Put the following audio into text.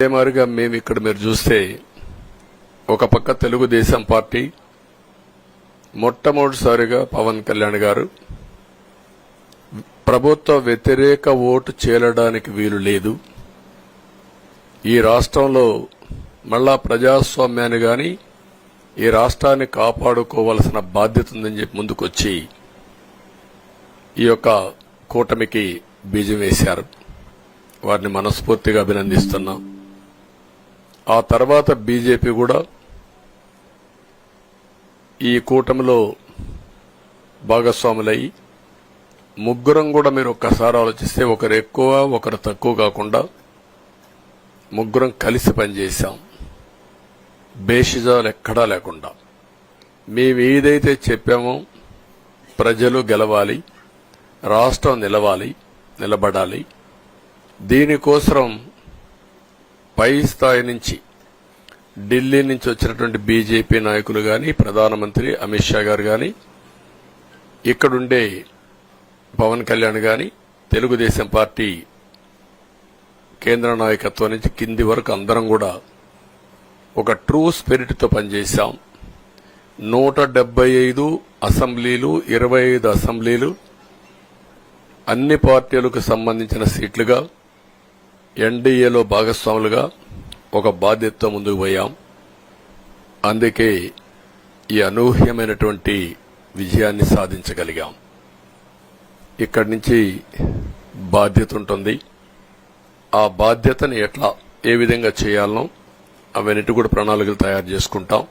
అదే మాదిరిగా మేము ఇక్కడ మీరు చూస్తే ఒక పక్క తెలుగుదేశం పార్టీ మొట్టమొదటిసారిగా పవన్ కళ్యాణ్ గారు ప్రభుత్వ వ్యతిరేక ఓటు చేరడానికి వీలు లేదు, ఈ రాష్ట్రంలో మళ్ళా ప్రజాస్వామ్యాన్ని గాని ఈ రాష్ట్రాన్ని కాపాడుకోవాల్సిన బాధ్యత ఉందని చెప్పి ముందుకొచ్చి ఈ యొక్క కూటమికి బీజం వేశారు. వారిని మనస్ఫూర్తిగా అభినందిస్తున్నాం. ఆ తర్వాత బీజేపీ కూడా ఈ కూటమిలో భాగస్వాములై ముగ్గురం కూడా మీరు ఒక్కసారి ఆలోచిస్తే ఒకరు ఎక్కువ ఒకరు తక్కువ కాకుండా ముగ్గురం కలిసి పనిచేశాం, బేషిజాలు ఎక్కడా లేకుండా. మేము ఏదైతే చెప్పామో ప్రజలు గెలవాలి, రాష్ట్రం నిలబడాలి, దీనికోసం పై స్థాయి నుంచి ఢిల్లీ నుంచి వచ్చినటువంటి బీజేపీ నాయకులు గాని, ప్రధానమంత్రి అమిత్ షా గారు గాని, ఇక్కడుండే పవన్ కళ్యాణ్ గాని, తెలుగుదేశం పార్టీ కేంద్ర నాయకత్వం నుంచి కింది వరకు అందరం కూడా ఒక ట్రూ స్పిరిట్ తో పనిచేశాం. 175 అసెంబ్లీలు, 25 అసెంబ్లీలు అన్ని పార్టీలకు సంబంధించిన సీట్లుగా ఎన్డీఏలో భాగస్వాములుగా ఒక బాధ్యతతో ముందుకు పోయాం. అందుకే ఈ అనూహ్యమైనటువంటి విజయాన్ని సాధించగలిగాం. ఇక్కడి నుంచి బాధ్యత ఉంటుంది. ఆ బాధ్యతని ఏ విధంగా చేయాలనో అవన్నిటి కూడా ప్రణాళికలు తయారు చేసుకుంటాం.